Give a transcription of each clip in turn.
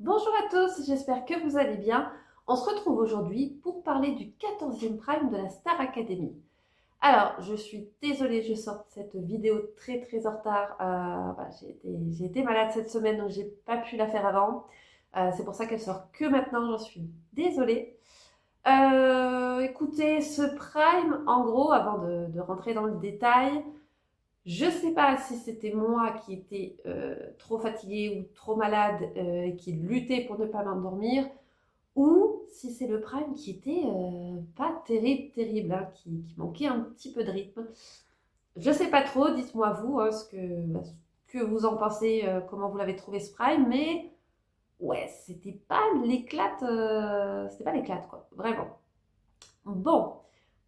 Bonjour à tous, j'espère que vous allez bien. On se retrouve aujourd'hui pour parler du 14e Prime de la Star Academy. Alors, je suis désolée, je sors cette vidéo très en retard. J'ai été malade cette semaine, donc j'ai pas pu la faire avant. C'est pour ça qu'elle sort que maintenant, j'en suis désolée. Écoutez, ce Prime, en gros, avant de rentrer dans le détail, je sais pas si c'était moi qui étais trop fatiguée ou trop malade et qui luttais pour ne pas m'endormir, ou si c'est le Prime qui était pas terrible, hein, qui manquait un petit peu de rythme. Je sais pas trop, dites-moi vous ce que vous en pensez, comment vous l'avez trouvé ce Prime, mais ouais, c'était pas l'éclate quoi, vraiment. Bon,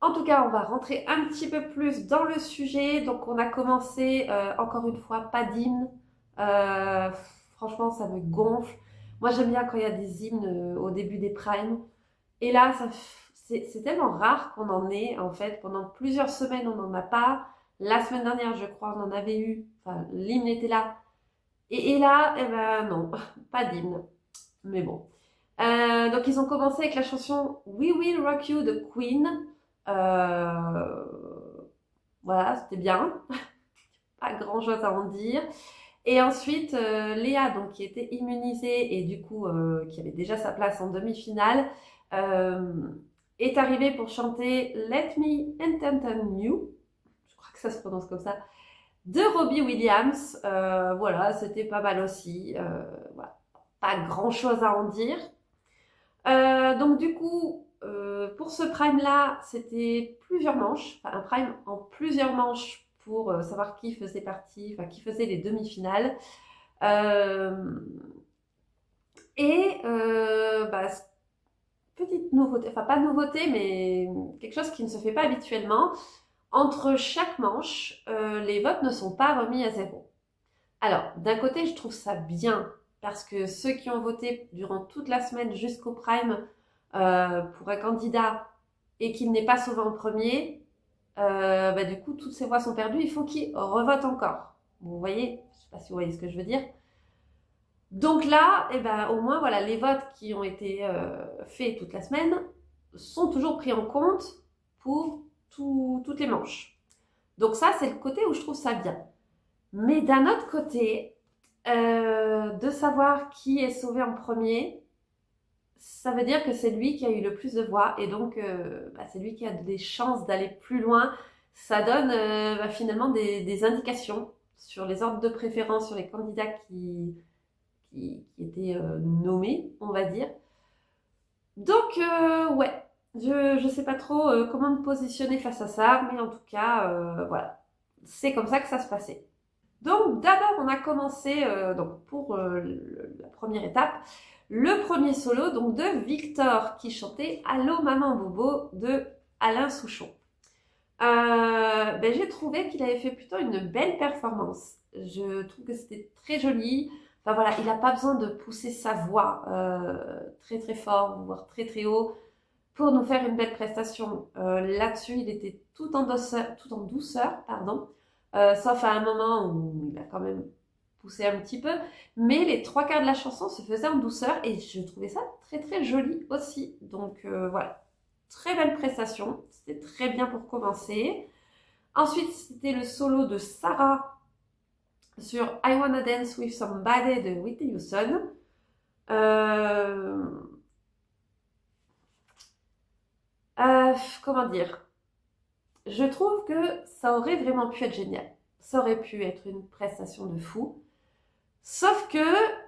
en tout cas, on va rentrer un petit peu plus dans le sujet. Donc, on a commencé, encore une fois, pas d'hymne. Euh, Franchement, ça me gonfle. Moi, j'aime bien quand il y a des hymnes au début des primes. Et là, c'est tellement rare qu'on en ait, en fait. Pendant plusieurs semaines, on n'en a pas. La semaine dernière, je crois, on en avait eu. Enfin, l'hymne était là. Et là, eh ben non, pas d'hymne. Mais bon. Donc ils ont commencé avec la chanson We Will Rock You de Queen. Euh, voilà, c'était bien. Pas grand chose à en dire. Et ensuite, Léa, donc, qui était immunisée et du coup qui avait déjà sa place en demi-finale, euh, est arrivée pour chanter Let Me Entertain You. Je crois que ça se prononce comme ça. De Robbie Williams. Voilà, c'était pas mal aussi. Voilà. Pas grand chose à en dire. Donc du coup, pour ce prime-là, c'était plusieurs manches, enfin un prime en plusieurs manches pour savoir qui faisait partie, enfin qui faisait les demi-finales. Euh, et petite nouveauté, enfin pas nouveauté, mais quelque chose qui ne se fait pas habituellement. Entre chaque manche, les votes ne sont pas remis à zéro. Alors, d'un côté, je trouve ça bien, parce que ceux qui ont voté durant toute la semaine jusqu'au prime pour un candidat et qu'il n'est pas sauvé en premier, du coup, toutes ces voix sont perdues, il faut qu'il revote encore. Vous voyez, je ne sais pas si vous voyez ce que je veux dire. Donc là, au moins, voilà, les votes qui ont été faits toute la semaine sont toujours pris en compte pour toutes les manches. Donc ça, c'est le côté où je trouve ça bien. Mais d'un autre côté, de savoir qui est sauvé en premier, ça veut dire que c'est lui qui a eu le plus de voix et donc c'est lui qui a des chances d'aller plus loin. Ça donne finalement des indications sur les ordres de préférence, sur les candidats qui étaient nommés, on va dire. Donc, ouais, je sais pas trop comment me positionner face à ça, mais en tout cas, voilà, c'est comme ça que ça se passait. Donc d'abord, on a commencé donc pour la première étape, le premier solo donc de Victor qui chantait Allô maman Bobo de Alain Souchon. J'ai trouvé qu'il avait fait plutôt une belle performance. Je trouve que c'était très joli. Enfin voilà, il n'a pas besoin de pousser sa voix très fort, voire très haut, pour nous faire une belle prestation. Là-dessus, il était tout en douceur, pardon. Sauf à un moment où il a quand même poussé un petit peu, mais les trois quarts de la chanson se faisaient en douceur et je trouvais ça très joli aussi. Donc voilà, très belle prestation, c'était très bien pour commencer. Ensuite, c'était le solo de Sarah sur I Wanna Dance With Somebody de Whitney Houston. Euh, Comment dire, je trouve que ça aurait vraiment pu être génial. Ça aurait pu être une prestation de fou. Sauf que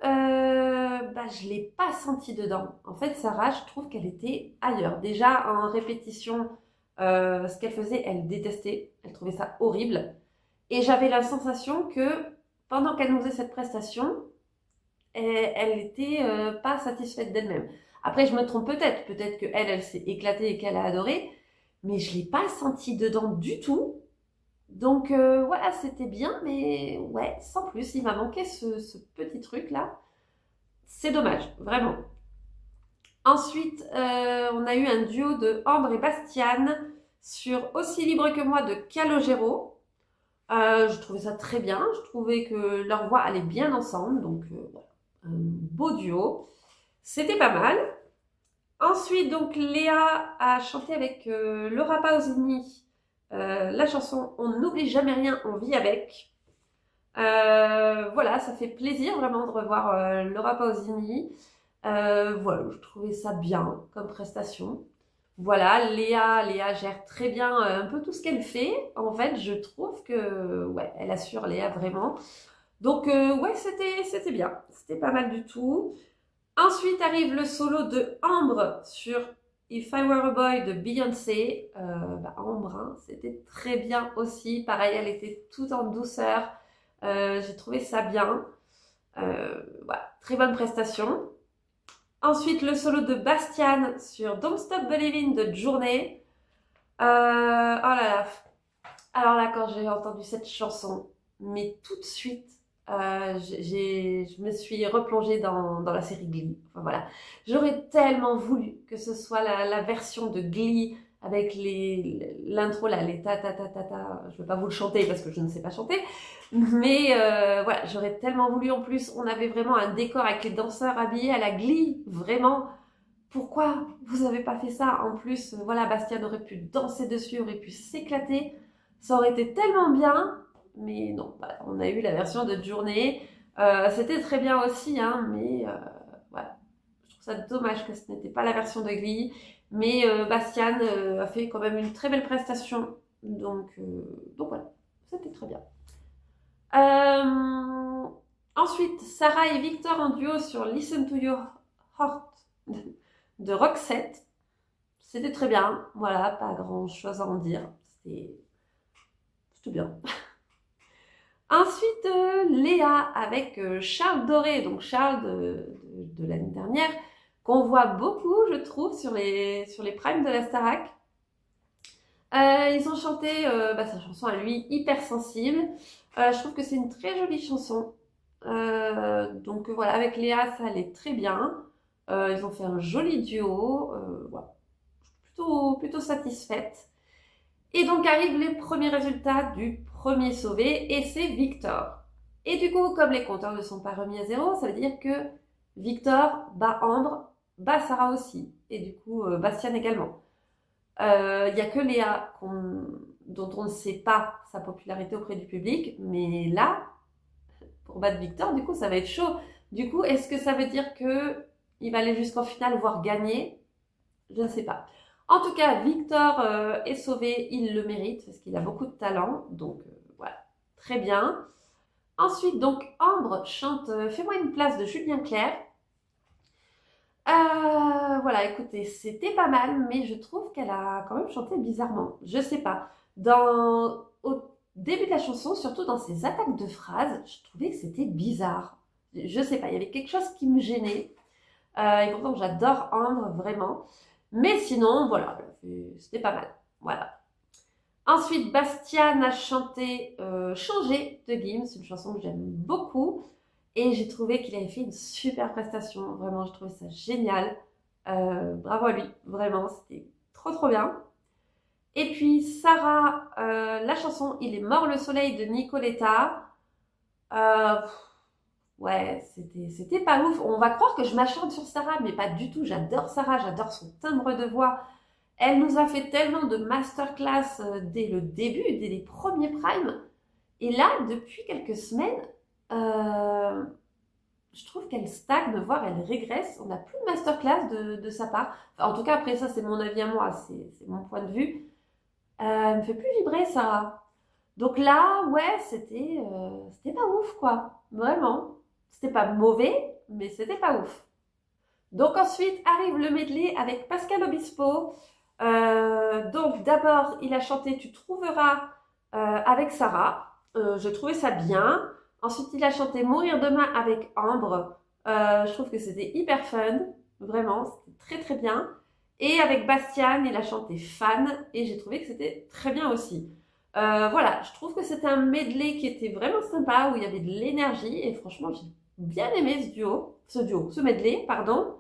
je ne l'ai pas senti dedans. En fait, Sarah, je trouve qu'elle était ailleurs. Déjà, en répétition, ce qu'elle faisait, elle détestait. Elle trouvait ça horrible. Et j'avais la sensation que pendant qu'elle nous faisait cette prestation, elle était pas satisfaite d'elle-même. Après, je me trompe peut-être. Peut-être qu'elle, elle s'est éclatée et qu'elle a adoré. Mais je ne l'ai pas senti dedans du tout. Donc voilà, c'était bien, mais ouais, sans plus, il m'a manqué ce petit truc-là. C'est dommage, vraiment. Ensuite, on a eu un duo de Ambre et Bastiane sur Aussi libre que moi de Calogero. Je trouvais ça très bien, je trouvais que leurs voix allaient bien ensemble, donc voilà. beau duo. C'était pas mal. Ensuite, donc, Léa a chanté avec Laura Pausini la chanson On n'oublie jamais rien, on vit avec. Voilà, ça fait plaisir vraiment de revoir Laura Pausini. Voilà, je trouvais ça bien comme prestation. Voilà, Léa gère très bien un peu tout ce qu'elle fait. En fait, je trouve que, ouais, elle assure Léa vraiment. Donc, ouais, c'était bien. C'était pas mal du tout. Ensuite arrive le solo de Ambre sur If I Were a Boy de Beyoncé. Ambre, hein, c'était très bien aussi. Pareil, elle était toute en douceur. J'ai trouvé ça bien. Voilà, très bonne prestation. Ensuite, le solo de Bastian sur Don't Stop Believing de Journée. Oh là là. Alors là, quand j'ai entendu cette chanson, mais tout de suite, je me suis replongée dans la série Glee. Enfin voilà. J'aurais tellement voulu que ce soit la version de Glee avec l'intro là, les ta ta ta ta ta. Je ne veux pas vous le chanter parce que je ne sais pas chanter. Mais voilà, j'aurais tellement voulu. En plus, on avait vraiment un décor avec les danseurs habillés à la Glee. Vraiment. Pourquoi vous n'avez pas fait ça? En plus, voilà, Bastien aurait pu danser dessus, aurait pu s'éclater. Ça aurait été tellement bien. Mais non, voilà, on a eu la version de Journée. C'était très bien aussi, hein, mais voilà. Je trouve ça dommage que ce n'était pas la version de Glee. Mais Bastian a fait quand même une très belle prestation. Donc voilà, c'était très bien. Ensuite, Sarah et Victor en duo sur Listen to Your Heart de Roxette. C'était très bien. Voilà, pas grand chose à en dire. C'était bien. Ensuite, Léa avec Charles Doré, donc Charles de l'année dernière, qu'on voit beaucoup, je trouve, sur les primes de la Starac. Ils ont chanté sa chanson à lui, Hypersensible. Je trouve que c'est une très jolie chanson. Donc voilà, avec Léa, ça allait très bien. Ils ont fait un joli duo. Voilà. Je suis plutôt satisfaite. Et donc arrivent les premiers résultats du premier sauvé, et c'est Victor. Et du coup, comme les compteurs ne sont pas remis à zéro, ça veut dire que Victor bat Ambre, bat Sarah aussi, et du coup Bastien également. Il n'y a que Léa dont on ne sait pas sa popularité auprès du public, mais là, pour battre Victor, du coup, ça va être chaud. Du coup, est-ce que ça veut dire qu'il va aller jusqu'en finale, voire gagner? Je ne sais pas. En tout cas, Victor est sauvé, il le mérite parce qu'il a beaucoup de talent, donc voilà, très bien. Ensuite, donc, Ambre chante Fais-moi une place de Julien Clerc. Voilà, écoutez, c'était pas mal, mais je trouve qu'elle a quand même chanté bizarrement. Je sais pas. Au début de la chanson, surtout dans ses attaques de phrases, je trouvais que c'était bizarre. Je sais pas, il y avait quelque chose qui me gênait. Et pourtant, j'adore Ambre, vraiment. Mais sinon, voilà, c'était pas mal. Voilà. Ensuite, Bastian a chanté Changer de Gims, une chanson que j'aime beaucoup. Et j'ai trouvé qu'il avait fait une super prestation. Vraiment, je trouvais ça génial. Bravo à lui, vraiment, c'était trop bien. Et puis, Sarah, la chanson Il est mort le soleil de Nicoletta. Ouais, c'était pas ouf. On va croire que je m'acharne sur Sarah, mais pas du tout. J'adore Sarah, j'adore son timbre de voix. Elle nous a fait tellement de masterclass dès le début, dès les premiers primes. Et là, depuis quelques semaines, je trouve qu'elle stagne, voire elle régresse. On n'a plus de masterclass de sa part. Enfin, en tout cas, après ça, c'est mon avis à moi, c'est mon point de vue. Elle me fait plus vibrer, Sarah. Donc là, ouais, c'était pas ouf, quoi. Vraiment. C'était pas mauvais, mais c'était pas ouf. Donc ensuite arrive le medley avec Pascal Obispo. Donc d'abord, il a chanté Tu trouveras avec Sarah. J'ai trouvé ça bien. Ensuite, il a chanté Mourir demain avec Ambre. Je trouve que c'était hyper fun. Vraiment, c'était très bien. Et avec Bastian, il a chanté Fan. Et j'ai trouvé que c'était très bien aussi. Voilà, je trouve que c'était un medley qui était vraiment sympa, où il y avait de l'énergie. Et franchement, j'ai bien aimé ce medley, pardon.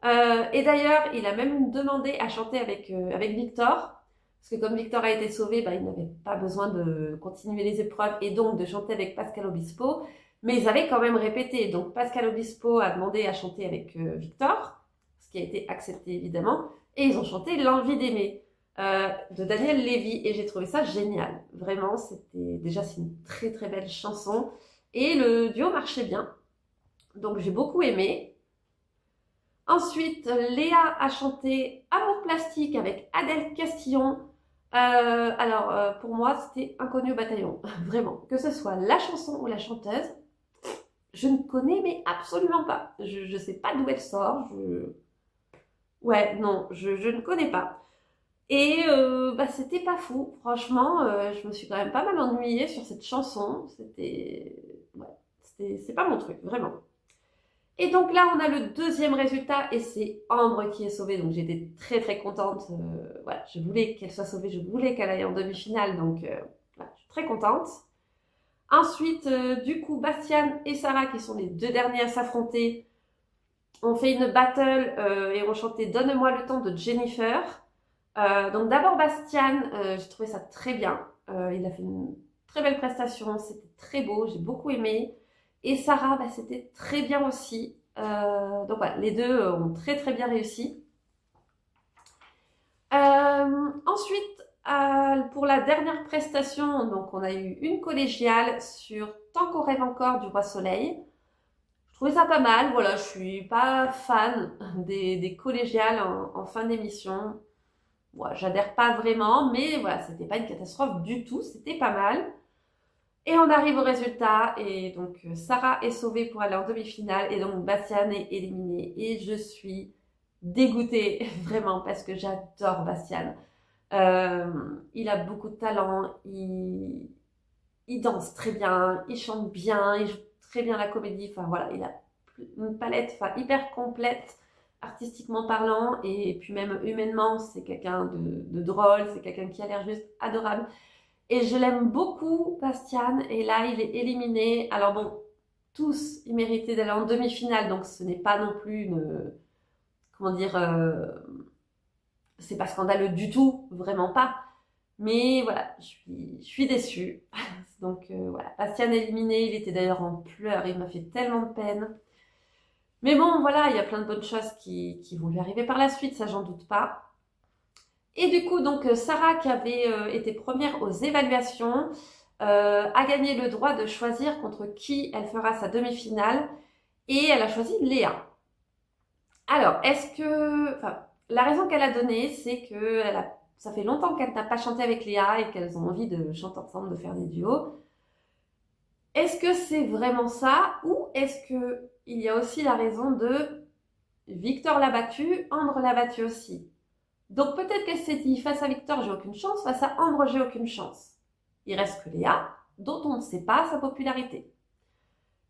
Et d'ailleurs, il a même demandé à chanter avec Victor. Parce que comme Victor a été sauvé, il n'avait pas besoin de continuer les épreuves et donc de chanter avec Pascal Obispo. Mais ils avaient quand même répété. Donc Pascal Obispo a demandé à chanter avec Victor, ce qui a été accepté évidemment, et ils ont chanté L'envie d'aimer de Daniel Lévy, et j'ai trouvé ça génial. Vraiment, c'est une très très belle chanson, et le duo marchait bien. Donc j'ai beaucoup aimé. Ensuite, Léa a chanté Amour plastique avec Adèle Castillon. Pour moi, c'était inconnu au bataillon. Vraiment. Que ce soit la chanson ou la chanteuse, je ne connais mais absolument pas. Je ne sais pas d'où elle sort. Ouais, non, je ne connais pas. Et c'était pas fou. Franchement, je me suis quand même pas mal ennuyée sur cette chanson. C'est pas mon truc, vraiment. Et donc là, on a le deuxième résultat et c'est Ambre qui est sauvée. Donc j'étais très très contente. Voilà, je voulais qu'elle soit sauvée, je voulais qu'elle aille en demi-finale. Donc voilà, je suis très contente. Ensuite, du coup, Bastian et Sarah, qui sont les deux derniers à s'affronter, ont fait une battle et ont chanté Donne-moi le temps de Jennifer. Donc d'abord Bastian, j'ai trouvé ça très bien. Il a fait une très belle prestation, c'était très beau, j'ai beaucoup aimé. Et Sarah, c'était très bien aussi. Donc voilà, les deux ont très très bien réussi. Ensuite, pour la dernière prestation, donc on a eu une collégiale sur Tant qu'on rêve encore du Roi Soleil. Je trouvais ça pas mal, voilà, je suis pas fan des collégiales en fin d'émission. Voilà, j'adhère pas vraiment, mais voilà, c'était pas une catastrophe du tout, c'était pas mal. Et on arrive au résultat, et donc Sarah est sauvée pour aller en demi-finale, et donc Bastian est éliminé. Et je suis dégoûtée, vraiment, parce que j'adore Bastian. Il a beaucoup de talent, il danse très bien, il chante bien, il joue très bien la comédie. Enfin voilà, il a une palette hyper complète, artistiquement parlant, et puis même humainement, c'est quelqu'un de drôle, c'est quelqu'un qui a l'air juste adorable. Et je l'aime beaucoup, Bastian, et là, il est éliminé. Alors bon, tous, ils méritaient d'aller en demi-finale, donc ce n'est pas non plus comment dire, c'est pas scandaleux du tout, vraiment pas. Mais voilà, je suis déçue. Donc voilà, Bastien éliminé, il était d'ailleurs en pleurs, il m'a fait tellement de peine. Mais bon, voilà, il y a plein de bonnes choses qui vont lui arriver par la suite, ça j'en doute pas. Et du coup, donc Sarah, qui avait été première aux évaluations, a gagné le droit de choisir contre qui elle fera sa demi-finale, et elle a choisi Léa. Alors, la raison qu'elle a donnée, c'est que ça fait longtemps qu'elle n'a pas chanté avec Léa et qu'elles ont envie de chanter ensemble, de faire des duos. Est-ce que c'est vraiment ça, ou est-ce que il y a aussi la raison de Victor l'a battu, Ambre l'a battu aussi? Donc peut-être qu'elle s'est dit, face à Victor, j'ai aucune chance, face à Ambre, j'ai aucune chance. Il reste que Léa, dont on ne sait pas sa popularité.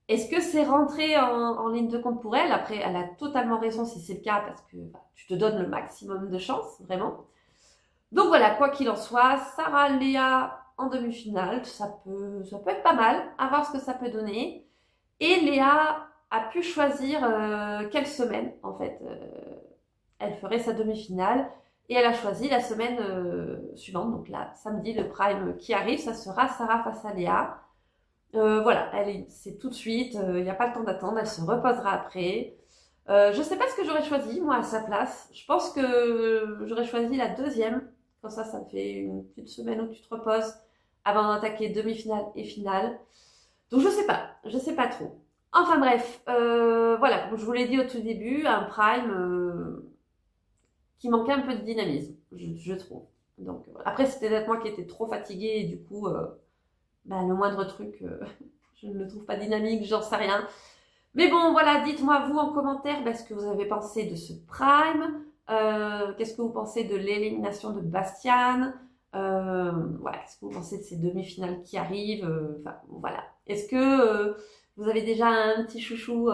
Est-ce que c'est rentré en ligne de compte pour elle? Après, elle a totalement raison si c'est le cas, parce que tu te donnes le maximum de chance, vraiment. Donc voilà, quoi qu'il en soit, Sarah, Léa en demi-finale, ça peut être pas mal, à voir ce que ça peut donner. Et Léa a pu choisir quelle semaine, en fait, elle ferait sa demi-finale. Et elle a choisi la semaine suivante, donc là, samedi, le prime qui arrive, ça sera Sarah face à Léa. Voilà, c'est tout de suite, il n'y a pas le temps d'attendre, elle se reposera après. Je ne sais pas ce que j'aurais choisi, moi, à sa place. Je pense que j'aurais choisi la deuxième. Comme ça me fait une petite semaine où tu te reposes avant d'attaquer demi-finale et finale. Donc je sais pas trop. Enfin bref, voilà, comme je vous l'ai dit au tout début, un prime qui manquait un peu de dynamisme, je trouve. Donc après, c'était peut-être moi qui étais trop fatiguée et du coup, le moindre truc, je ne le trouve pas dynamique, j'en sais rien. Mais bon, voilà, dites-moi vous en commentaire ce que vous avez pensé de ce prime. Qu'est-ce que vous pensez de l'élimination de Bastian? Voilà, qu'est-ce que vous pensez de ces demi-finales qui arrivent? Enfin, voilà. Est-ce que vous avez déjà un petit chouchou,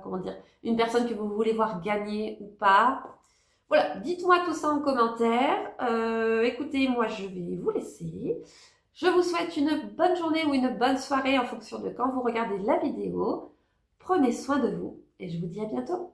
comment dire, une personne que vous voulez voir gagner ou pas? Voilà, dites-moi tout ça en commentaire. Écoutez, moi je vais vous laisser. Je vous souhaite une bonne journée ou une bonne soirée en fonction de quand vous regardez la vidéo. Prenez soin de vous et je vous dis à bientôt.